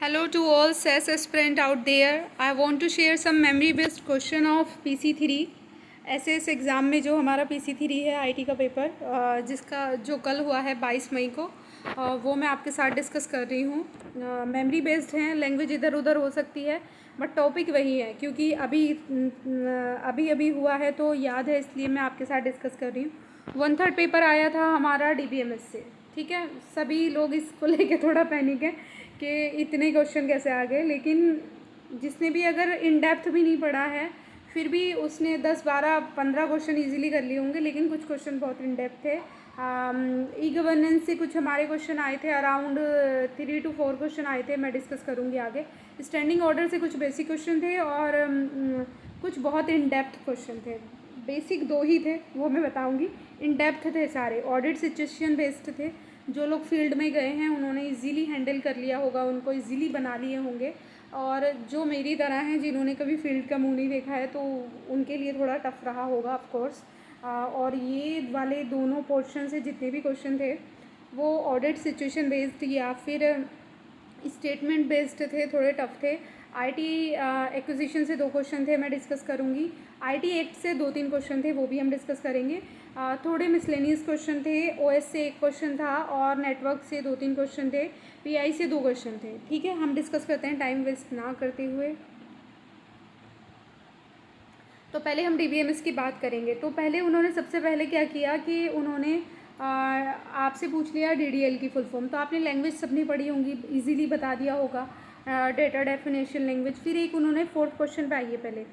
Hello to all SAS aspirant out there. I want to share some memory based question of PC3 SS exam में जो हमारा PC3 है IT का paper जिसका जो कल हुआ है 22 मई को वो मैं आपके साथ डिस्कस कर रही हूँ। मेमोरी बेस्ड हैं, लैंग्वेज इधर उधर हो सकती है बट टॉपिक वही है क्योंकि अभी हुआ है तो याद है, इसलिए मैं आपके साथ डिस्कस कर रही हूँ। 1/3 पेपर आया था हमारा DBMS से, ठीक है। सभी लोग इसको लेके थोड़ा पैनिक है कि इतने क्वेश्चन कैसे आ गए, लेकिन जिसने भी अगर इन डेप्थ भी नहीं पढ़ा है फिर भी उसने 10, 12, 15 क्वेश्चन इजीली कर लिए होंगे, लेकिन कुछ क्वेश्चन बहुत इन डेप्थ थे। ई गवर्नेंस से कुछ हमारे क्वेश्चन आए थे, अराउंड 3 to 4 क्वेश्चन आए थे, मैं डिस्कस करूँगी आगे। स्टैंडिंग ऑर्डर से कुछ बेसिक क्वेश्चन थे और कुछ बहुत इन डेप्थ क्वेश्चन थे। बेसिक 2 ही थे, वो मैं बताऊँगी। इन डेप्थ थे सारे, ऑडिट सिचुएशन बेस्ड थे। जो लोग फील्ड में गए हैं उन्होंने इजीली हैंडल कर लिया होगा, उनको इजीली बना लिए होंगे, और जो मेरी तरह हैं जिन्होंने कभी फील्ड का मुंह नहीं देखा है तो उनके लिए थोड़ा टफ रहा होगा ऑफ कोर्स। और ये वाले दोनों पोर्शन से जितने भी क्वेश्चन थे वो ऑडिट सिचुएशन बेस्ड या फिर स्टेटमेंट बेस्ड थे, थोड़े टफ थे। आईटी एक्विजिशन से 2 क्वेश्चन थे, मैं डिस्कस करूँगी। आईटी एक्ट से 2-3 क्वेश्चन थे, वो भी हम डिस्कस करेंगे। थोड़े मिसलेनियस क्वेश्चन थे, ओएस से 1 क्वेश्चन था और नेटवर्क से 2-3 क्वेश्चन थे, पीआई से 2 क्वेश्चन थे, ठीक है। हम डिस्कस करते हैं टाइम वेस्ट ना करते हुए। तो पहले हम DBMS की बात करेंगे। तो पहले उन्होंने सबसे पहले क्या किया कि उन्होंने आपसे पूछ लिया DDL की फुल फॉर्म, तो आपने लैंग्वेज सबने पढ़ी होंगी, इजीली बता दिया होगा, डेटा डेफिनेशन लैंग्वेज। फिर एक उन्होंने 4th क्वेश्चन पे आइए पहले,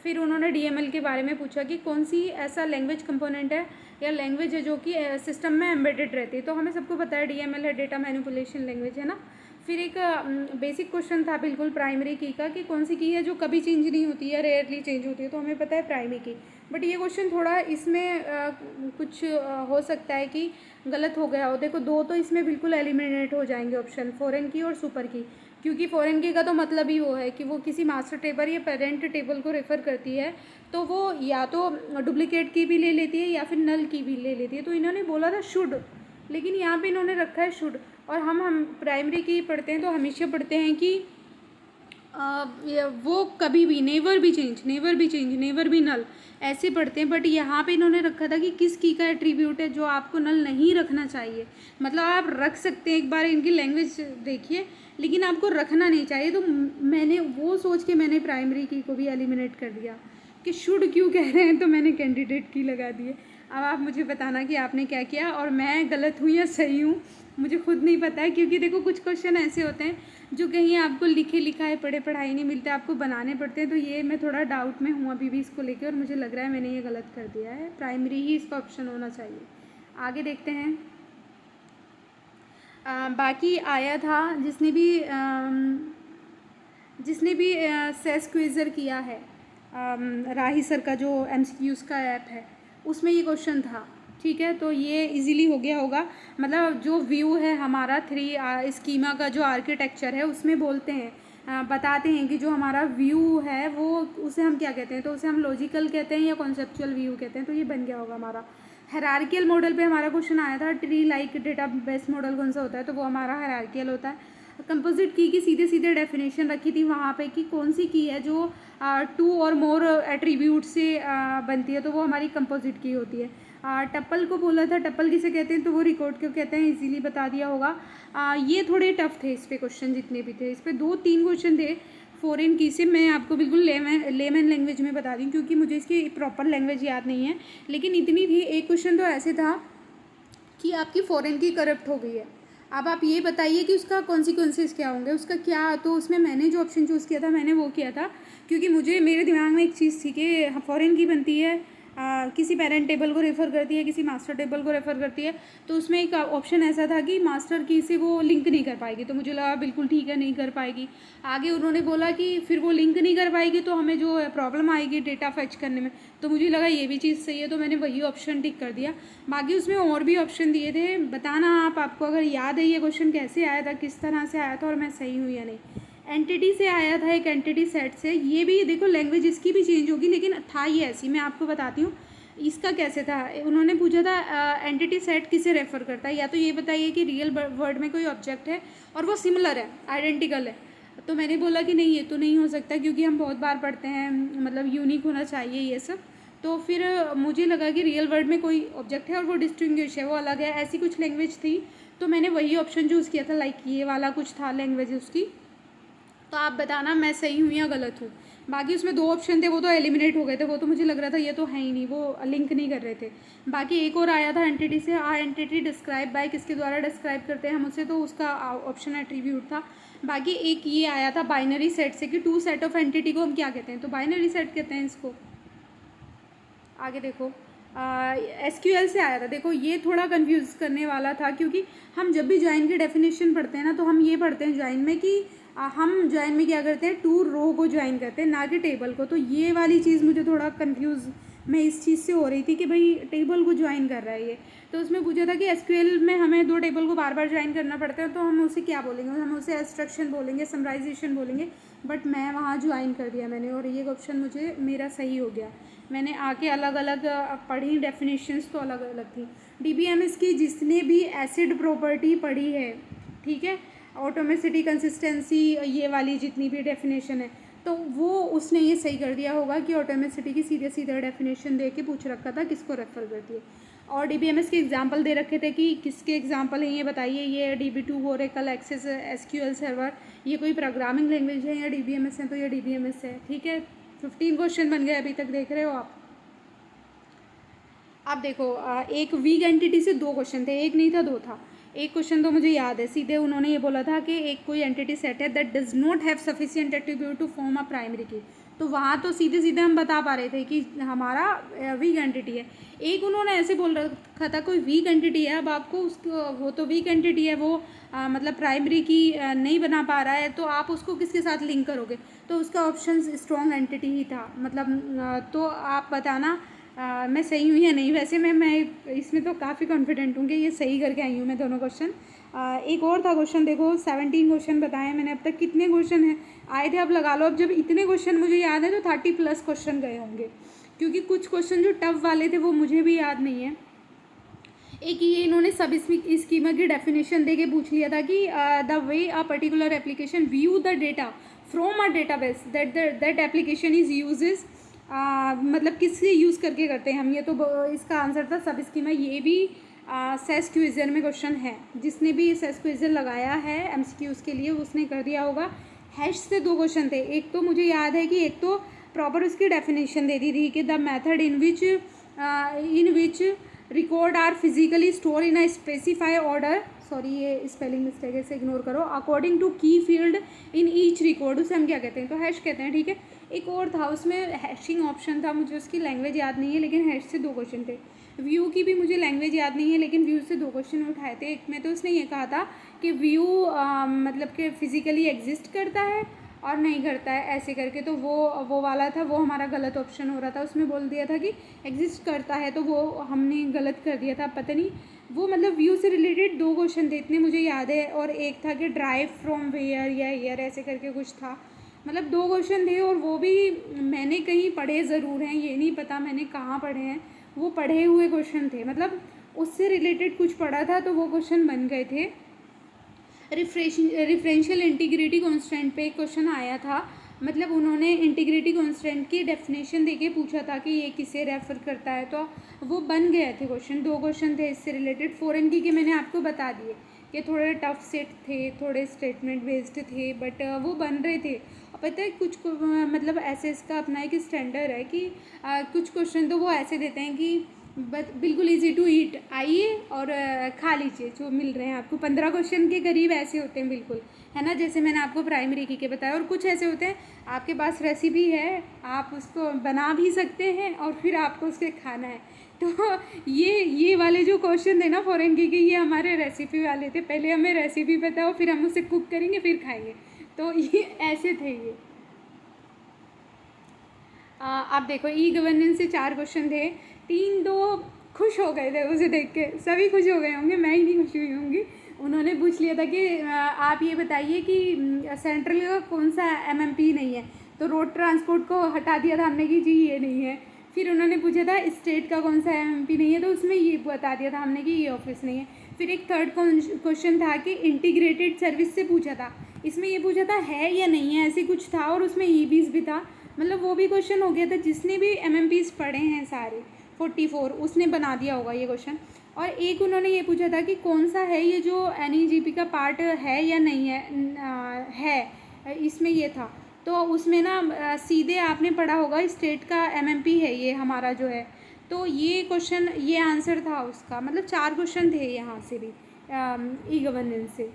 फिर उन्होंने DML के बारे में पूछा कि कौन सी ऐसा लैंग्वेज कंपोनेंट है या लैंग्वेज है जो कि सिस्टम में एम्बेडेड रहती है। तो हमें सबको पता है DML है, डेटा मैनिपुलेशन लैंग्वेज है ना। फिर एक बेसिक क्वेश्चन था बिल्कुल प्राइमरी की का कि कौन सी की है जो कभी चेंज नहीं होती है, रेयरली चेंज होती है, तो हमें पता है प्राइमरी की। बट ये क्वेश्चन थोड़ा इसमें कुछ हो सकता है कि गलत हो गया हो। देखो 2 तो इसमें बिल्कुल एलिमिनेट हो जाएंगे ऑप्शन, फॉरेन की और सुपर की, क्योंकि फॉरेन की का तो मतलब ही वो है कि वो किसी मास्टर टेबल या पेरेंट टेबल को रेफ़र करती है, तो वो या तो डुप्लीकेट की भी ले लेती है या फिर नल की भी ले लेती है। तो इन्होंने बोला था शुड, लेकिन यहाँ पे इन्होंने रखा है शुड। और हम प्राइमरी की पढ़ते हैं तो हमेशा पढ़ते हैं कि वो कभी भी नेवर भी चेंज, नेवर भी नल, ऐसे पढ़ते हैं। बट यहाँ पे इन्होंने रखा था कि किस की का एट्रीब्यूट है जो आपको नल नहीं रखना चाहिए। मतलब आप रख सकते हैं, एक बार इनकी लैंग्वेज देखिए, लेकिन आपको रखना नहीं चाहिए। तो मैंने वो सोच के मैंने प्राइमरी की को भी एलिमिनेट कर दिया कि शुड क्यों कह रहे हैं, तो मैंने कैंडिडेट की लगा दिए। अब आप मुझे बताना कि आपने क्या किया और मैं गलत हूँ या सही हूँ, मुझे खुद नहीं पता है। क्योंकि देखो कुछ क्वेश्चन ऐसे होते हैं जो कहीं आपको लिखे लिखाए पढ़े पढ़ाई नहीं मिलते, आपको बनाने पड़ते हैं। तो ये मैं थोड़ा डाउट में हूँ अभी भी इसको लेकर, और मुझे लग रहा है मैंने ये गलत कर दिया है। प्राइमरी ही इसका ऑप्शन होना चाहिए। आगे देखते हैं। बाकी आया था जिसने भी सेस क्विज़र किया है, राही सर का जो MCQs का ऐप है, उसमें ये क्वेश्चन था, ठीक है। तो ये इजीली हो गया होगा। मतलब जो व्यू है हमारा 3 स्कीमा का जो आर्किटेक्चर है, उसमें बोलते हैं, बताते हैं कि जो हमारा व्यू है वो उसे हम क्या कहते हैं, तो उसे हम लॉजिकल कहते हैं या कॉन्सेप्चुअल व्यू कहते हैं। तो ये बन गया होगा हमारा। हायरार्कियल मॉडल पे हमारा क्वेश्चन आया था, tree like data base model कौन सा होता है, तो वो हमारा हायरार्कियल होता है। कंपोजिट की सीधे सीधे डेफिनेशन रखी थी वहाँ पे कि कौन सी की है जो 2 और मोर एट्रीब्यूट से बनती है, तो वो हमारी कंपोजिट की होती है। टप्पल को बोला था, टप्पल किसे कहते हैं, तो वो रिकॉर्ड क्यों कहते हैं, इजीली बता दिया होगा। ये थोड़े टफ थे इस पे क्वेश्चन, जितने भी थे इस पे 2-3 क्वेश्चन थे फॉरेन की से। मैं आपको बिल्कुल लेमन लैंग्वेज में बता दी क्योंकि मुझे इसकी प्रॉपर लैंग्वेज याद नहीं है, लेकिन इतनी थी। एक क्वेश्चन तो ऐसे था कि आपकी फॉरेन की करप्ट हो गई है, अब आप ये बताइए कि उसका कॉन्सिक्वेंसेस क्या होंगे, उसका क्या। तो उसमें मैंने जो ऑप्शन चूज़ किया था मैंने वो किया था क्योंकि मुझे मेरे दिमाग में एक चीज़ थी कि फॉरेन की बनती है, किसी पेरेंट टेबल को रेफ़र करती है, किसी मास्टर टेबल को रेफ़र करती है। तो उसमें एक ऑप्शन ऐसा था कि मास्टर की से वो लिंक नहीं कर पाएगी, तो मुझे लगा बिल्कुल ठीक है, नहीं कर पाएगी। आगे उन्होंने बोला कि फिर वो लिंक नहीं कर पाएगी तो हमें जो प्रॉब्लम आएगी डेटा फैच करने में, तो मुझे लगा ये भी चीज़ सही है, तो मैंने वही ऑप्शन टिक कर दिया। बाकी उसमें और भी ऑप्शन दिए थे, बताना आपको अगर याद है ये क्वेश्चन कैसे आया था, किस तरह से आया था और मैं सही हूँ या नहीं। एंटिटी से आया था, एक एंटिटी सेट से। ये भी देखो लैंग्वेज इसकी भी चेंज होगी, लेकिन था ये ऐसी, मैं आपको बताती हूँ। इसका कैसे था, उन्होंने पूछा था एंटिटी सेट किसे रेफ़र करता है, या तो ये बताइए कि रियल वर्ड में कोई ऑब्जेक्ट है और वो सिमिलर है, आइडेंटिकल है। तो मैंने बोला कि नहीं, ये तो नहीं हो सकता क्योंकि हम बहुत बार पढ़ते हैं, मतलब यूनिक होना चाहिए ये सब। तो फिर मुझे लगा कि रियल वर्ड में कोई ऑब्जेक्ट है और वो डिस्टिंग्विश है, वो अलग है, ऐसी कुछ लैंग्वेज थी। तो मैंने वही ऑप्शन चूज़ किया था, लाइक ये वाला कुछ था लैंग्वेज उसकी। तो आप बताना मैं सही हूँ या गलत हूँ। बाकी उसमें 2 ऑप्शन थे, वो तो एलिमिनेट हो गए थे, वो तो मुझे लग रहा था ये तो है ही नहीं, वो लिंक नहीं कर रहे थे। बाकी एक और आया था एंटिटी से, एंटिटी डिस्क्राइब बाय, किसके द्वारा डिस्क्राइब करते हैं हम उसे, तो उसका ऑप्शन एट्रीब्यूट था। बाकी एक ये आया था बाइनरी सेट से कि 2 सेट ऑफ एंटिटी को हम क्या कहते हैं, तो बाइनरी सेट कहते हैं इसको। आगे देखो, एसक्यूएल से आया था। देखो ये थोड़ा कंफ्यूज करने वाला था क्योंकि हम जब भी जॉइन की डेफिनेशन पढ़ते हैं ना, तो हम ये पढ़ते हैं जॉइन में कि हम जॉइन में क्या करते हैं, 2 रो को जॉइन करते हैं, ना कि टेबल को। तो ये वाली चीज़ मुझे थोड़ा कंफ्यूज मैं इस चीज़ से हो रही थी कि भाई टेबल को ज्वाइन कर रहा है ये। तो उसमें पूछा था कि एसक्यूएल में हमें 2 टेबल को बार बार ज्वाइन करना पड़ता है, तो हम उसे क्या बोलेंगे, हम उसे एब्स्ट्रक्शन बोलेंगे, समराइजेशन बोलेंगे। बट मैं वहाँ ज्वाइन कर दिया मैंने, और ये ऑप्शन मुझे मेरा सही हो गया। मैंने आके अलग अलग पढ़ी, डेफिनेशंस तो अलग अलग थी। डीबीएमएस की जिसने भी एसिड प्रॉपर्टी पढ़ी है, ठीक है, ऑटोमेसिटी, कंसिस्टेंसी, ये वाली जितनी भी डेफिनेशन है, तो वो उसने ये सही कर दिया होगा कि ऑटोमेसिटी की सीधे सीधे डेफिनेशन दे के पूछ रखा था किसको रेफर करती है। और डीबीएमएस के एग्जांपल दे रखे थे कि किसके एग्जांपल हैं ये बताइए। ये DB2, Oracle, access, SQL server, ये कोई प्रोग्रामिंग लैंग्वेज है या डीबीएमएस है, तो ये डीबीएमएस है, ठीक है। 15 क्वेश्चन बन गए अभी तक, देख रहे हो आप। अब देखो, एक वीक एंटिटी से 2 क्वेश्चन थे, एक नहीं था 2 था। एक क्वेश्चन तो मुझे याद है, सीधे उन्होंने ये बोला था कि एक कोई एंटिटी सेट है that does not have sufficient attribute to form a primary key. तो वहाँ तो सीधे सीधे हम बता पा रहे थे कि हमारा वीक एंटिटी है। एक उन्होंने ऐसे बोल रखा था कोई वीक एंटिटी है, अब आपको उसको, वो तो वीक एंटिटी है, वो मतलब प्राइमरी की नहीं बना पा रहा है, तो आप उसको किसके साथ लिंक करोगे। तो उसका ऑप्शन स्ट्रॉन्ग एंटिटी ही था, मतलब तो आप बताना मैं सही हूँ या नहीं। वैसे मैं इसमें तो काफ़ी कॉन्फिडेंट हूँ कि ये सही करके आई हूँ मैं दोनों क्वेश्चन। एक और था क्वेश्चन, देखो 17 क्वेश्चन बताए मैंने अब तक। कितने क्वेश्चन हैं आए थे अब लगा लो। अब जब इतने क्वेश्चन मुझे याद है तो 30+ क्वेश्चन गए होंगे, क्योंकि कुछ क्वेश्चन जो टफ वाले थे वो मुझे भी याद नहीं है। एक ये इन्होंने सब स्कीमा की डेफिनेशन दे के पूछ लिया था कि the way a particular application view the data from a database that application is uses, मतलब किससे यूज़ करके करते हैं हम ये। तो इसका आंसर था सब स्कीमा। ये भी सेस क्विज़र में क्वेश्चन है, जिसने भी सेस क्विज़र लगाया है एमसीक्यूज़ के लिए उसने कर दिया होगा। हैश से 2 क्वेश्चन थे, एक तो मुझे याद है कि एक तो प्रॉपर उसकी डेफिनेशन दे दी थी कि the method in which record are physically store in a specify order, sorry ये स्पेलिंग मिस्टेक है, इसे इग्नोर करो, according to key field in each record, उसे हम क्या कहते हैं, तो हैश कहते हैं, ठीक है। एक और था उसमें हैशिंग ऑप्शन था, मुझे उसकी लैंग्वेज याद नहीं है, लेकिन हैश से 2 क्वेश्चन थे। व्यू की भी मुझे लैंग्वेज याद नहीं है, लेकिन व्यू से 2 क्वेश्चन उठाए थे। एक में तो उसने ये कहा था कि व्यू मतलब कि फिजिकली एग्जिस्ट करता है और नहीं करता है, ऐसे करके। तो वो वाला था, वो हमारा गलत ऑप्शन हो रहा था। उसमें बोल दिया था कि एग्जिस्ट करता है, तो वो हमने गलत कर दिया था। पता नहीं वो, मतलब व्यू से रिलेटेड 2 क्वेश्चन थे इतने मुझे याद है। और एक था कि ड्राइव फ्रॉम वेयर या ईयर, ऐसे करके कुछ था। मतलब 2 क्वेश्चन थे, और वो भी मैंने कहीं पढ़े ज़रूर हैं, ये नहीं पता मैंने कहाँ पढ़े हैं। वो पढ़े हुए क्वेश्चन थे, मतलब उससे रिलेटेड कुछ पढ़ा था, तो वो क्वेश्चन बन गए थे। रिफरेंशियल इंटीग्रिटी कॉन्स्टेंट पे एक क्वेश्चन आया था, मतलब उन्होंने इंटीग्रिटी कॉन्स्टेंट की डेफिनेशन देके पूछा था कि ये किसे रेफ़र करता है, तो वो बन गए थे क्वेश्चन। 2 क्वेश्चन थे इससे रिलेटेड। फॉरेन की मैंने आपको बता दिए कि थोड़े टफ सेट थे, थोड़े स्टेटमेंट बेस्ड थे, बट वो बन रहे थे। और पता है कुछ मतलब ऐसे इसका अपना एक स्टैंडर्ड है कि कुछ क्वेश्चन तो वो ऐसे देते हैं कि बिल्कुल इजी टू ईट, आइए और खा लीजिए जो मिल रहे हैं आपको। 15 क्वेश्चन के करीब ऐसे होते हैं बिल्कुल, है ना, जैसे मैंने आपको प्राइमरी की के बताया। और कुछ ऐसे होते हैं आपके पास रेसिपी है, आप उसको बना भी सकते हैं और फिर आपको उसके खाना है। तो ये वाले जो क्वेश्चन थे ना फॉरेन की, ये हमारे रेसिपी वाले थे। पहले हमें रेसिपी बताओ, फिर हम उसे कुक करेंगे, फिर खाएंगे। तो ये ऐसे थे ये। आप देखो ई गवर्नेंस से 4 क्वेश्चन थे। 3 तो खुश हो गए थे उसे देख के, सभी खुश हो गए होंगे, मैं ही नहीं खुश हुई होंगी। उन्होंने पूछ लिया था कि आप ये बताइए कि सेंट्रल का कौन सा MMP नहीं है, तो रोड ट्रांसपोर्ट को हटा दिया था हमने कि जी ये नहीं है। फिर उन्होंने पूछा था स्टेट का कौन सा एमएमपी नहीं है, तो उसमें ये बता दिया था हमने कि ये ऑफिस नहीं है। फिर एक थर्ड क्वेश्चन था कि इंटीग्रेटेड सर्विस से पूछा था, इसमें ये पूछा था है या नहीं है, ऐसे कुछ था, और उसमें ईबीज भी था, मतलब वो भी क्वेश्चन हो गया था। जिसने भी एमएमपीज पढ़े हैं सारे 44 उसने बना दिया होगा ये क्वेश्चन। और एक उन्होंने ये पूछा था कि कौन सा है ये जो एनईजीपी का पार्ट है या नहीं है, इसमें ये था। तो उसमें ना सीधे आपने पढ़ा होगा स्टेट का एमएमपी है ये हमारा जो है, तो ये क्वेश्चन ये आंसर था उसका, मतलब 4 क्वेश्चन थे यहाँ से भी ई गवर्नेंस से।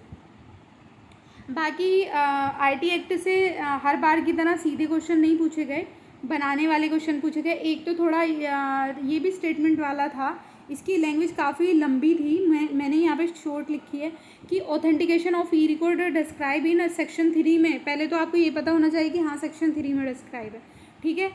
बाकी आईटी एक्ट से हर बार की तरह सीधे क्वेश्चन नहीं पूछे गए, बनाने वाले क्वेश्चन पूछे गए। एक तो थोड़ा ये भी स्टेटमेंट वाला था, इसकी लैंग्वेज काफ़ी लंबी थी, मैंने यहाँ पे शॉर्ट लिखी है कि authentication of E record describe in section 3 में। पहले तो आपको ये पता होना चाहिए कि हाँ सेक्शन 3 में डिस्क्राइब है, ठीक है।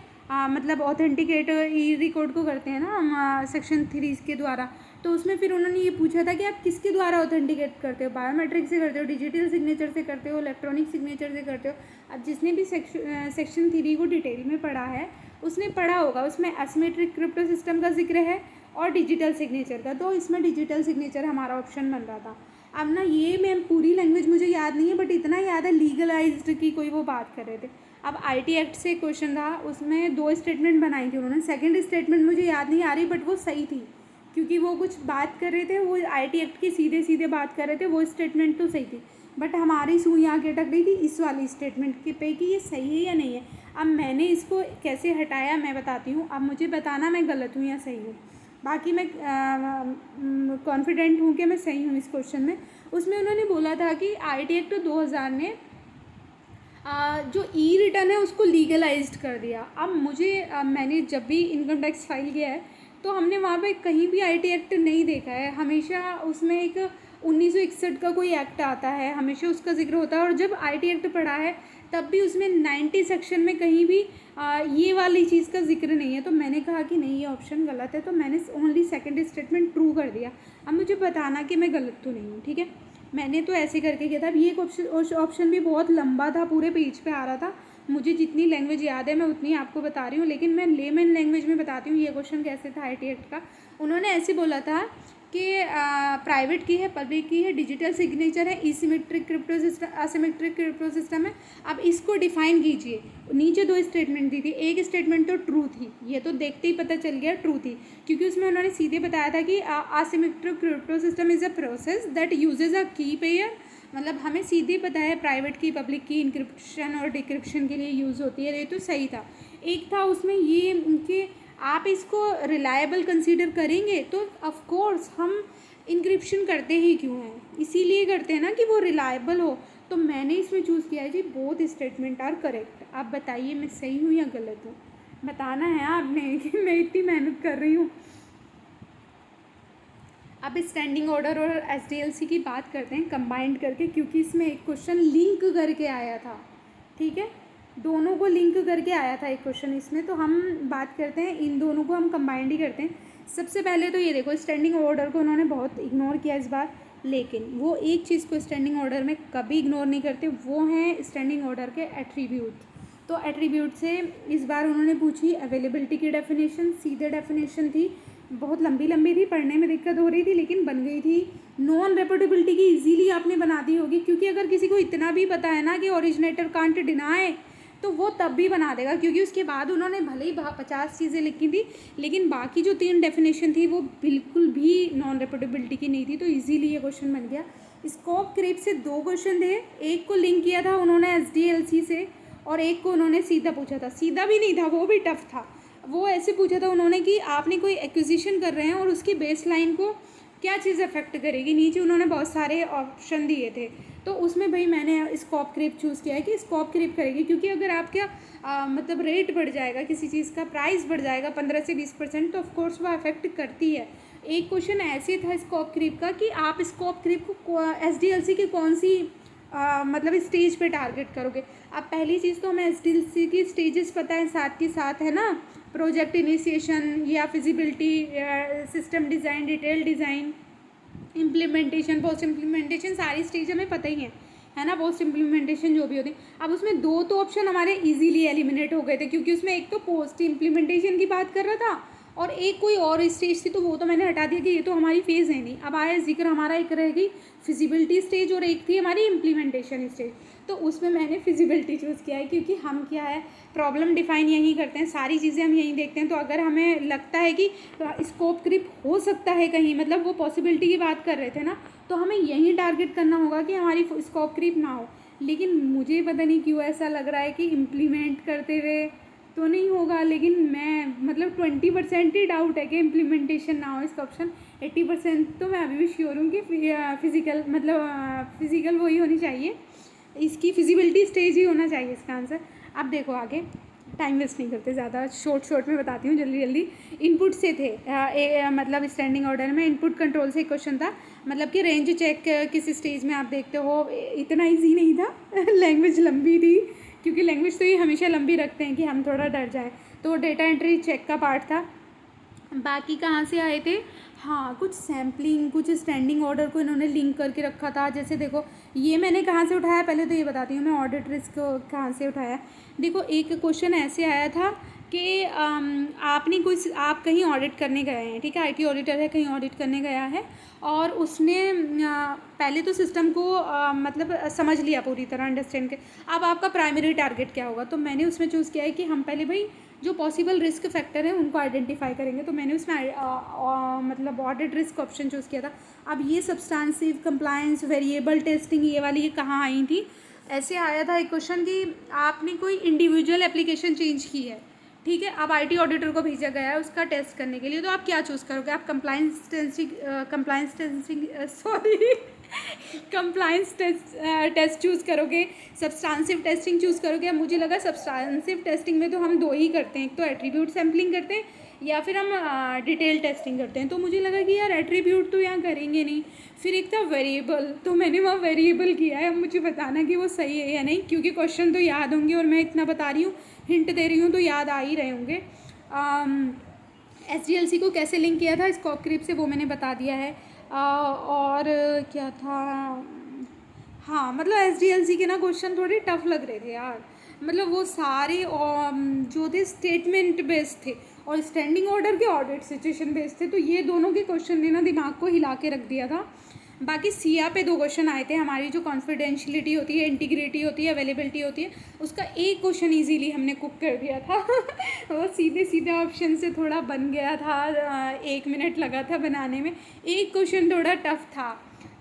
मतलब ऑथेंटिकेट ई रिकॉर्ड को करते हैं ना हम सेक्शन 3 के द्वारा। तो उसमें फिर उन्होंने ये पूछा था कि आप किसके द्वारा ऑथेंटिकेट करते हो, बायोमेट्रिक से करते हो, डिजिटल सिग्नेचर से करते हो, इलेक्ट्रॉनिक सिग्नेचर से करते हो। अब जिसने भी सेक्शन 3 को डिटेल में पढ़ा है उसने पढ़ा होगा, उसमें एसिमेट्रिक क्रिप्टो सिस्टम का जिक्र है और डिजिटल सिग्नेचर का, तो इसमें डिजिटल सिग्नेचर हमारा ऑप्शन बन रहा था। अब ना ये मैं पूरी लैंग्वेज मुझे याद नहीं है, बट इतना याद है लीगलाइज्ड की कोई वो बात कर रहे थे। अब आईटी एक्ट से क्वेश्चन था, उसमें 2 स्टेटमेंट बनाई थी उन्होंने। सेकंड स्टेटमेंट मुझे याद नहीं आ रही, बट वो सही थी क्योंकि वो कुछ बात कर रहे थे, वो आईटी एक्ट की सीधे सीधे बात कर रहे थे, वो स्टेटमेंट तो सही थी। बट हमारी सुई आके अटक रही थी इस वाली स्टेटमेंट के पे कि ये सही है या नहीं है। अब मैंने इसको कैसे हटाया मैं बताती हूँ, अब मुझे बताना मैं गलत हूँ या सही हूँ। बाकी मैं कॉन्फिडेंट हूँ कि मैं सही हूँ इस क्वेश्चन में। उसमें उन्होंने बोला था कि आईटी एक्ट 2000 ने जो ई रिटर्न है उसको लीगलाइज्ड कर दिया। अब मैंने जब भी इनकम टैक्स फाइल किया है तो हमने वहाँ पे कहीं भी आईटी एक्ट नहीं देखा है, हमेशा उसमें एक 1961 का कोई एक्ट आता है, हमेशा उसका जिक्र होता है। और जब आईटी एक्ट पढ़ा है तब भी उसमें 90 सेक्शन में कहीं भी ये वाली चीज़ का जिक्र नहीं है। तो मैंने कहा कि नहीं ये ऑप्शन गलत है, तो मैंने ओनली सेकंड स्टेटमेंट ट्रू कर दिया। अब मुझे बताना कि मैं गलत तो नहीं हूँ, ठीक है। मैंने तो ऐसे करके किया था। अब ये ऑप्शन भी बहुत लंबा था, पूरे पेज पे आ रहा था। मुझे जितनी लैंग्वेज याद है मैं उतनी आपको बता रही हूँ, लेकिन मैं लेमन लैंग्वेज में बताती हूँ ये क्वेश्चन कैसे था आईटी एक्ट का। उन्होंने ऐसे बोला था कि प्राइवेट की है, पब्लिक की है, डिजिटल सिग्नेचर है, asymmetric crypto system, asymmetric crypto system है। अब इसको डिफाइन कीजिए। नीचे 2 स्टेटमेंट दी थी, एक स्टेटमेंट तो ट्रू थी, ये तो देखते ही पता चल गया ट्रू थी, क्योंकि उसमें उन्होंने सीधे बताया था कि asymmetric crypto system is a process that usage अ की पेयर। मतलब हमें सीधे पता है प्राइवेट की पब्लिक की इंक्रिप्शन और डिक्रिप्शन के लिए यूज़ होती है, ये तो सही था। एक था उसमें ये कि आप इसको रिलायबल कंसीडर करेंगे, तो ऑफ कोर्स हम इंक्रिप्शन करते ही क्यों हैं, इसीलिए करते हैं ना कि वो रिलायबल हो। तो मैंने इसमें चूज़ किया है जी बोथ स्टेटमेंट आर करेक्ट। आप बताइए मैं सही हूँ या गलत हूँ, बताना है आपने कि मैं इतनी मेहनत कर रही हूँ। अब स्टैंडिंग ऑर्डर और एसडीएलसी की बात करते हैं कंबाइंड करके, क्योंकि इसमें एक क्वेश्चन लिंक करके आया था, ठीक है, दोनों को लिंक करके आया था एक क्वेश्चन इसमें। तो हम बात करते हैं इन दोनों को हम कंबाइंड ही करते हैं। सबसे पहले तो ये देखो स्टैंडिंग ऑर्डर को उन्होंने बहुत इग्नोर किया इस बार, लेकिन वो एक चीज़ को स्टैंडिंग ऑर्डर में कभी इग्नोर नहीं करते, वो हैं स्टैंडिंग ऑर्डर के एट्रीब्यूट। तो एट्रीब्यूट से इस बार उन्होंने पूछी अवेलेबिलिटी की डेफिनेशन, सीधे डेफिनेशन थी, बहुत लंबी लंबी थी, पढ़ने में दिक्कत हो रही थी लेकिन बन गई थी। नॉन रेपुटेबिलिटी की इजीली आपने बना दी होगी, क्योंकि अगर किसी को इतना भी पता है ना कि ओरिजिनेटर कांट डिनाई, तो वो तब भी बना देगा, क्योंकि उसके बाद उन्होंने भले ही 50 चीज़ें लिखी थी लेकिन बाकी जो 3 डेफिनेशन थी वो बिल्कुल भी नॉन रेपुटेबिलिटी की नहीं थी। तो इजीली ये क्वेश्चन बन गया। स्कोप क्रीप से 2 क्वेश्चन थे, एक को लिंक किया था उन्होंने एसडीएलसी से और एक को उन्होंने सीधा पूछा था, सीधा भी नहीं था, वो भी टफ था। वो ऐसे पूछा था उन्होंने कि आपने कोई एक्विजिशन कर रहे हैं और उसकी बेस लाइन को क्या चीज़ अफेक्ट करेगी, नीचे उन्होंने बहुत सारे ऑप्शन दिए थे। तो उसमें भाई मैंने स्कोप क्रीप चूज़ किया है कि स्कोप क्रीप करेगी, क्योंकि अगर आपका मतलब रेट बढ़ जाएगा, किसी चीज़ का प्राइस बढ़ जाएगा 15 से 20%, तो ऑफकोर्स वो अफेक्ट करती है। एक क्वेश्चन ऐसे था स्कोप क्रीप का कि आप स्कोप क्रीप को एसडीएलसी की कौन सी मतलब स्टेज पे टारगेट करोगे। अब पहली चीज़ तो हमें एसडीएलसी की स्टेजेस पता है, साथ के साथ है ना प्रोजेक्ट इनिशिएशन या feasibility, system design, detail design, implementation, post implementation, सारी स्टेज हमें पता ही है है ना, पोस्ट इम्प्लीमेंटेशन जो भी होती। अब उसमें 2 तो ऑप्शन हमारे इजीली एलिमिनेट हो गए थे, क्योंकि उसमें एक तो पोस्ट इम्प्लीमेंटेशन की बात कर रहा था और एक कोई और स्टेज थी, तो वो तो मैंने हटा दिया कि ये तो हमारी फेज़ है नहीं। अब आया जिक्र हमारा, एक रहेगी फिजिबिलिटी स्टेज और एक थी हमारी इम्प्लीमेंटेशन स्टेज। तो उसमें मैंने फिजिबिलिटी चूज़ किया है, क्योंकि हम क्या है, प्रॉब्लम डिफाइन यहीं करते हैं, सारी चीज़ें हम यहीं देखते हैं। तो अगर हमें लगता है कि स्कोप क्रिप हो सकता है कहीं, मतलब वो पॉसिबिलिटी की बात कर रहे थे ना, तो हमें यहीं टारगेट करना होगा कि हमारी स्कोप क्रिप ना हो। लेकिन मुझे पता नहीं क्यों ऐसा लग रहा है कि इम्प्लीमेंट करते हुए तो नहीं होगा, लेकिन मैं मतलब 20% ही डाउट है कि इम्प्लीमेंटेशन ना हो इसका ऑप्शन। 80% तो मैं अभी भी श्योर हूँ कि फिज़िकल मतलब फिज़िकल वही होनी चाहिए, इसकी फिजिबिलिटी स्टेज ही होना चाहिए इसका आंसर। अब देखो आगे, टाइम वेस्ट नहीं करते ज़्यादा, शॉर्ट में बताती हूँ जल्दी जल्दी। इनपुट से थे मतलब स्टैंडिंग ऑर्डर में इनपुट कंट्रोल से क्वेश्चन था, मतलब कि रेंज चेक किस स्टेज में आप देखते हो। इतना इजी नहीं था लैंग्वेज लंबी थी, क्योंकि लैंग्वेज तो ये हमेशा लंबी रखते हैं कि हम थोड़ा डर जाए। तो डेटा एंट्री चेक का पार्ट था। बाकी कहाँ से आए थे, हाँ कुछ सैम्पलिंग, कुछ स्टैंडिंग ऑर्डर को इन्होंने लिंक करके रखा था। जैसे देखो ये मैंने कहाँ से उठाया, पहले तो ये बताती हूँ मैं ऑडिट रिस्क कहाँ से उठाया। देखो एक क्वेश्चन ऐसे आया था कि आपने कुछ, आप कहीं ऑडिट करने गए हैं, ठीक है, आईटी ऑडिटर है, कहीं ऑडिट करने गया है और उसने पहले तो सिस्टम को मतलब समझ लिया पूरी तरह, अंडरस्टैंड के। अब आपका प्राइमरी टारगेट क्या होगा, तो मैंने उसमें चूज़ किया है कि हम पहले भाई जो पॉसिबल रिस्क फैक्टर हैं उनको आइडेंटिफाई करेंगे। तो मैंने उसमें मतलब ऑडिट रिस्क ऑप्शन चूज़ किया था। अब ये सब्सटेंसिव कंप्लायंस वेरिएबल टेस्टिंग ये वाली ये कहाँ आई थी, ऐसे आया था एक क्वेश्चन कि आपने कोई इंडिविजुअल एप्लीकेशन चेंज की है, ठीक है, अब आईटी ऑडिटर को भेजा गया है उसका टेस्ट करने के लिए, तो आप क्या चूज़ करोगे, आप compliance testing sorry compliance test choose करोगे, सब्सटेंसिव टेस्टिंग चूज़ करोगे। अब मुझे लगा सब्सटेंसिव टेस्टिंग में तो हम 2 ही करते हैं, एक तो एट्रीब्यूट सैम्पलिंग करते हैं या फिर हम डिटेल टेस्टिंग करते हैं। तो मुझे लगा कि यार एट्रीब्यूट तो यहाँ करेंगे नहीं। फिर एक था वेरिएबल, तो मैंने वहाँ वेरिएबल किया है। अब मुझे बताना कि वो सही है या नहीं, क्योंकि क्वेश्चन तो याद होंगे और मैं इतना बता रही हूँ, हिंट दे रही हूँ, तो याद आ ही रहे होंगे। SDLC को कैसे लिंक किया था स्कोप क्रिप से, वो मैंने बता दिया है। और क्या था, हाँ मतलब SDLC के ना क्वेश्चन थोड़े टफ लग रहे थे यार, मतलब वो सारे जो थे स्टेटमेंट बेस्ड थे और स्टैंडिंग ऑर्डर के ऑडिट सिचुएशन बेस्ड थे। तो ये दोनों के क्वेश्चन ने ना दिमाग को हिला के रख दिया था। बाकी सिया पे 2 क्वेश्चन आए थे, हमारी जो कॉन्फिडेंशियलिटी होती है, इंटीग्रिटी होती है, अवेलेबिलिटी होती है, उसका एक क्वेश्चन इजीली हमने कुक कर दिया था वो सीधे सीधे ऑप्शन से थोड़ा बन गया था, 1 मिनट लगा था बनाने में। एक क्वेश्चन थोड़ा टफ था,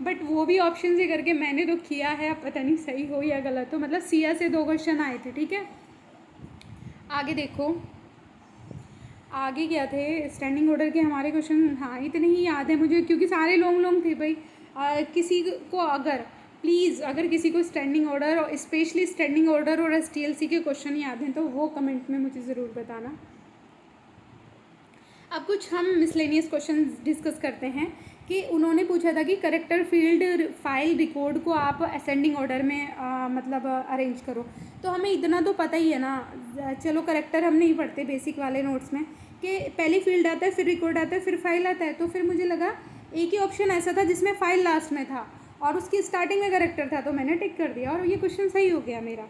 बट वो भी ऑप्शन से करके मैंने तो किया है, अब पता नहीं सही हो या गलत हो। मतलब सिया से 2 क्वेश्चन आए थे, ठीक है। आगे देखो, आगे क्या थे स्टैंडिंग ऑर्डर के हमारे क्वेश्चन, हाँ इतने ही याद है मुझे, क्योंकि सारे लॉन्ग लॉन्ग थे भाई। किसी को अगर प्लीज़ अगर किसी को स्टैंडिंग ऑर्डर और स्पेशली स्टैंडिंग ऑर्डर और STLC के क्वेश्चन याद हैं तो वो कमेंट में मुझे ज़रूर बताना। अब कुछ हम मिसलेनियस क्वेश्चन डिस्कस करते हैं कि उन्होंने पूछा था कि करेक्टर फील्ड फाइल रिकॉर्ड को आप असेंडिंग ऑर्डर में मतलब अरेंज करो। तो हमें इतना तो पता ही है ना, चलो करेक्टर हम नहीं पढ़ते बेसिक वाले नोट्स में, कि पहले फील्ड आता है, फिर रिकॉर्ड आता है, फिर फाइल आता है। तो फिर मुझे लगा एक ही ऑप्शन ऐसा था जिसमें फाइल लास्ट में था और उसकी स्टार्टिंग में करेक्टर था, तो मैंने टिक कर दिया और ये क्वेश्चन सही हो गया मेरा।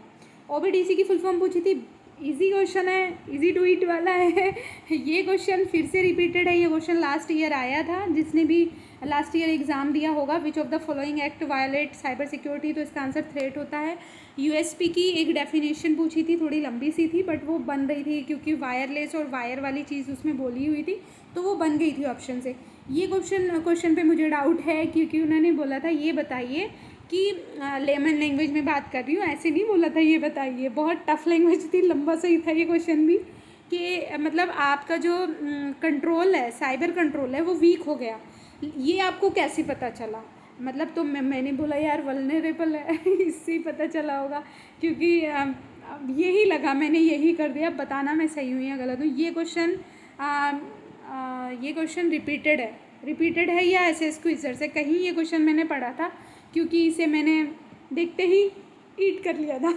OBDC की फुल फॉर्म पूछी थी, इजी क्वेश्चन है, इजी टू इट वाला है ये क्वेश्चन फिर से रिपीटेड है, ये क्वेश्चन लास्ट ईयर आया था, जिसने भी लास्ट ईयर एग्ज़ाम दिया होगा। Which of the following act violate cyber security, तो इसका आंसर थ्रेट होता है। USP की एक डेफिनेशन पूछी थी, थोड़ी लंबी सी थी बट वो बन रही थी, क्योंकि वायरलेस और वायर वाली चीज़ उसमें बोली हुई थी, तो वो बन गई थी ऑप्शन से। ये क्वेश्चन पे मुझे डाउट है, क्योंकि उन्होंने बोला था ये बताइए कि लेमन लैंग्वेज में बात कर रही हूँ, ऐसे नहीं बोला था ये बताइए, बहुत टफ लैंग्वेज थी, लंबा सही था ये क्वेश्चन भी, कि मतलब आपका जो कंट्रोल है, साइबर कंट्रोल है, वो वीक हो गया, ये आपको कैसे पता चला। मतलब तो मैंने बोला यार वल्नरेबल है इससे ही पता चला होगा, क्योंकि यही लगा, मैंने यही कर दिया। बताना मैं सही हूँ या गलत हूँ। ये क्वेश्चन रिपीटेड है या SS क्विज़र से कहीं ये क्वेश्चन मैंने पढ़ा था, क्योंकि इसे मैंने देखते ही ईट कर लिया था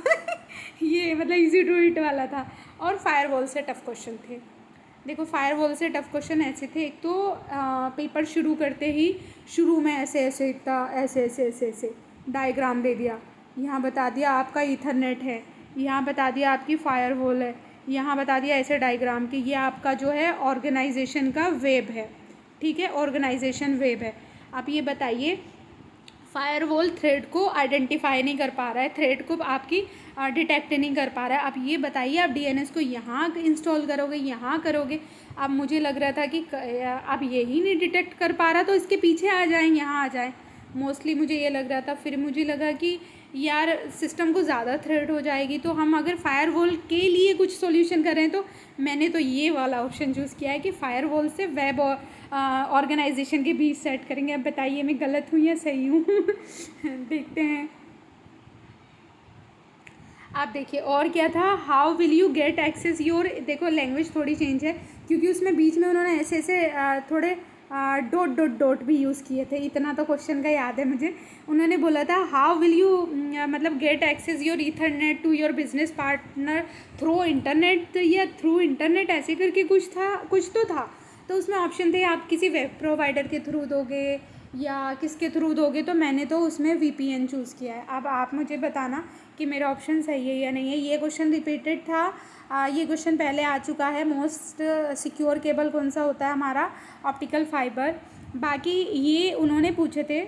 ये मतलब इजी टू ईट वाला था। और फायरवॉल से टफ क्वेश्चन थे। देखो फायरवॉल से टफ क्वेश्चन ऐसे थे, एक तो पेपर शुरू करते ही शुरू में ऐसे डायग्राम दे दिया, यहाँ बता दिया आपका ईथरनेट है, यहाँ बता दिया आपकी फायरवॉल है, यहाँ बता दिया ऐसे डायग्राम कि ये आपका जो है ऑर्गेनाइजेशन का वेब है, ठीक है, ऑर्गेनाइजेशन वेब है। आप ये बताइए, फायरवॉल थ्रेड को आइडेंटिफाई नहीं कर पा रहा है, थ्रेड को आपकी डिटेक्ट नहीं कर पा रहा है। आप ये बताइए, आप डीएनएस को यहाँ इंस्टॉल करोगे, यहाँ करोगे। अब मुझे लग रहा था कि अब यही नहीं डिटेक्ट कर पा रहा तो इसके पीछे आ जाएं, यहाँ आ जाएं, मोस्टली मुझे ये लग रहा था। फिर मुझे लगा कि यार सिस्टम को ज़्यादा थ्रेट हो जाएगी, तो हम अगर फायरवॉल के लिए कुछ सॉल्यूशन करें तो मैंने तो ये वाला ऑप्शन चूज़ किया है कि फायरवॉल से वेब ऑर्गेनाइजेशन के बीच सेट करेंगे। अब बताइए मैं गलत हूँ या सही हूँ? देखते हैं। आप देखिए और क्या था, how will you get access your, देखो लैंग्वेज थोड़ी चेंज है क्योंकि उसमें बीच में उन्होंने ऐसे ऐसे थोड़े डॉट डॉट डॉट भी यूज़ किए थे, इतना तो क्वेश्चन का याद है मुझे। उन्होंने बोला था हाउ विल यू मतलब get access your ethernet to your business partner through internet या थ्रू इंटरनेट, ऐसे करके कुछ था, कुछ तो था। तो उसमें ऑप्शन थे आप किसी वेब प्रोवाइडर के थ्रू दोगे या किसके थ्रू दोगे, तो मैंने तो उसमें VPN चूज़ किया है। अब आप मुझे बताना कि मेरा ऑप्शन सही है या नहीं है। ये क्वेश्चन रिपीटेड था, ये क्वेश्चन पहले आ चुका है। मोस्ट सिक्योर केबल कौन सा होता है हमारा? Optical fibre. बाकी ये उन्होंने पूछे थे,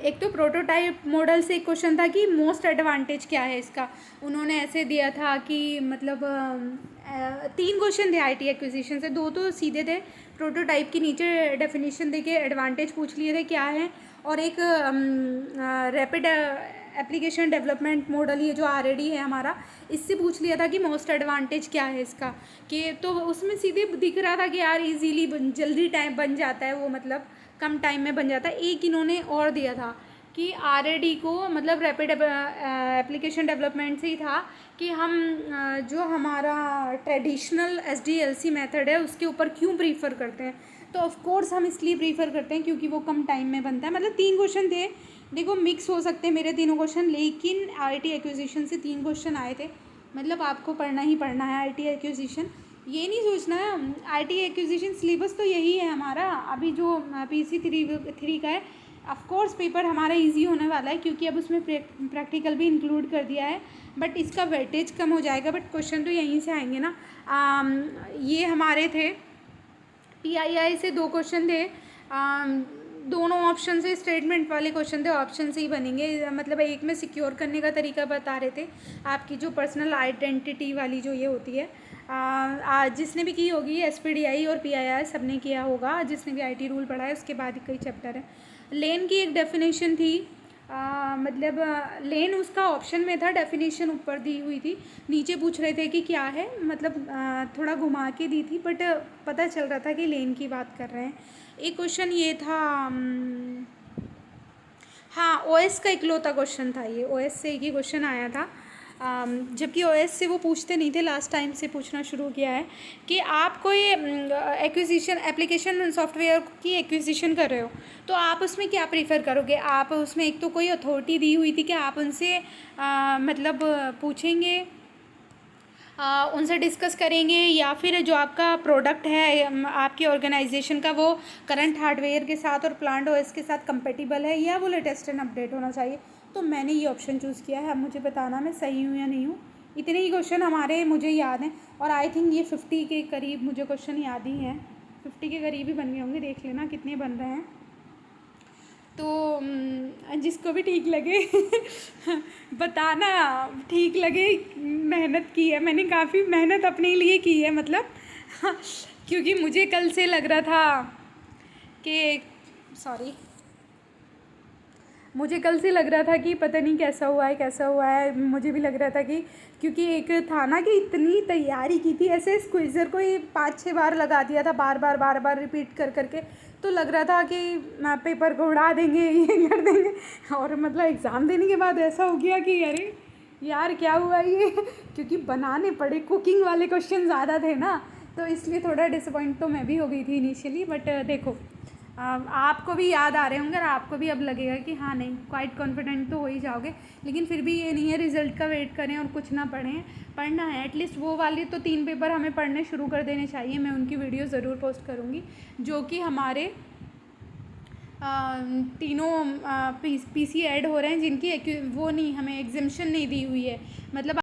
एक तो प्रोटोटाइप मॉडल से एक क्वेश्चन था कि मोस्ट एडवांटेज क्या है इसका। उन्होंने ऐसे दिया था कि मतलब 3 क्वेश्चन थे IT एक्विजिशन से, 2 तो सीधे थे, प्रोटोटाइप की नीचे डेफिनेशन दे के एडवांटेज पूछ लिए थे क्या है, और एक रैपिड एप्लीकेशन डेवलपमेंट मॉडल, ये जो RAD है हमारा, इससे पूछ लिया था कि मोस्ट एडवांटेज क्या है इसका। कि तो उसमें सीधे दिख रहा था कि यार इजीली जल्दी टाइम बन जाता है वो, मतलब कम टाइम में बन जाता है। एक इन्होंने और दिया था कि RAD को मतलब रैपिड एप्लीकेशन डेवलपमेंट से ही था कि हम जो हमारा ट्रेडिशनल SDLC मेथड है उसके ऊपर क्यों प्रीफर करते हैं। तो ऑफ कोर्स हम इसलिए प्रीफर करते हैं क्योंकि वो कम टाइम में बनता है। मतलब 3 क्वेश्चन थे, देखो मिक्स हो सकते हैं मेरे तीनों क्वेश्चन, लेकिन IT एक्विजिशन से 3 क्वेश्चन आए थे। मतलब आपको पढ़ना ही पढ़ना है IT एक्विजिशन, ये नहीं सोचना है। IT एक्विजिशन सिलेबस तो यही है हमारा अभी जो PC3 का है। ऑफ कोर्स पेपर हमारा इजी होने वाला है क्योंकि अब उसमें प्रैक्टिकल भी इंक्लूड कर दिया है, बट इसका वेटेज कम हो जाएगा, बट क्वेश्चन तो यहीं से आएंगे ना। ये हमारे थे PII से 2 क्वेश्चन थे, दोनों ऑप्शन से स्टेटमेंट वाले क्वेश्चन थे, ऑप्शन से ही बनेंगे। मतलब एक में सिक्योर करने का तरीका बता रहे थे, आपकी जो पर्सनल आइडेंटिटी वाली जो ये होती है, जिसने भी की होगी SPDI और PII सब ने किया होगा, जिसने भी IT रूल पढ़ा है उसके बाद कई चैप्टर है। लेन की एक डेफिनेशन थी, मतलब लेन उसका ऑप्शन में था, डेफिनेशन ऊपर दी हुई थी, नीचे पूछ रहे थे कि क्या है, मतलब थोड़ा घुमा के दी थी, बट पता चल रहा था कि लेन की बात कर रहे हैं। एक क्वेश्चन ये था, हाँ OS का इकलौता क्वेश्चन था ये, OS से एक ही क्वेश्चन आया था, जबकि OS से वो पूछते नहीं थे, लास्ट टाइम से पूछना शुरू किया है कि आप कोई एक्विजिशन एप्लीकेशन सॉफ्टवेयर की एक्विजिशन कर रहे हो तो आप उसमें क्या प्रीफर करोगे। आप उसमें एक तो कोई अथॉरिटी दी हुई थी कि आप उनसे मतलब पूछेंगे, उनसे डिस्कस करेंगे, या फिर जो आपका प्रोडक्ट है आपकी ऑर्गेनाइजेशन का वो करंट हार्डवेयर के साथ और प्लांट OS के साथ कंपेटिबल है, या वो लेटेस्ट एंड अपडेट होना चाहिए। तो मैंने ये ऑप्शन चूज़ किया है। अब मुझे बताना मैं सही हूँ या नहीं हूँ। इतने ही क्वेश्चन हमारे मुझे याद हैं, और आई थिंक ये 50 के करीब मुझे क्वेश्चन याद ही हैं, 50 के करीब ही बन गए होंगे, देख लेना कितने बन रहे हैं। तो जिसको भी ठीक लगे बताना, ठीक लगे। मेहनत की है मैंने, काफ़ी मेहनत अपने लिए की है, मतलब क्योंकि मुझे कल से लग रहा था कि मुझे कल से लग रहा था कि पता नहीं कैसा हुआ है। मुझे भी लग रहा था कि क्योंकि एक था ना कि इतनी तैयारी की थी, ऐसे स्क्विज़र को ही 5-6 बार लगा दिया था, बार बार रिपीट कर करके, तो लग रहा था कि पेपर को उड़ा देंगे, ये कर देंगे, और मतलब एग्ज़ाम देने के बाद ऐसा हो गया कि अरे यार क्या हुआ ये क्योंकि बनाने पड़े, कुकिंग वाले क्वेश्चन ज़्यादा थे ना, तो इसलिए थोड़ा डिसअपॉइंट तो मैं भी हो गई थी इनिशियली। बट देखो आपको भी याद आ रहे होंगे और आपको भी अब लगेगा कि हाँ नहीं, क्वाइट कॉन्फिडेंट तो हो ही जाओगे, लेकिन फिर भी ये नहीं है रिज़ल्ट का वेट करें और कुछ ना पढ़ें, पढ़ना है एटलीस्ट। वो वाले तो 3 पेपर हमें पढ़ने शुरू कर देने चाहिए, मैं उनकी वीडियो ज़रूर पोस्ट करूँगी, जो कि हमारे तीनों पीसी ऐड हो रहे हैं जिनकी वो नहीं, हमें एग्जेम्पशन नहीं दी हुई है, मतलब